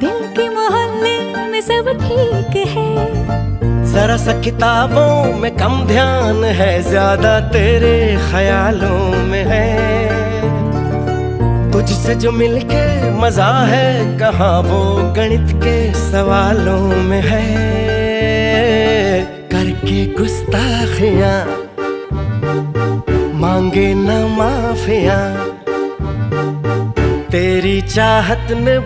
दिल के मोहल्ले में सब ठीक है। जरा सा किताबों में कम ध्यान है, ज्यादा तेरे ख्यालों में है। तुझसे जो मिलके मजा है, कहाँ वो गणित के सवालों में है। करके गुस्ताखियां मांगे न माफियां, तेरी चाहत ने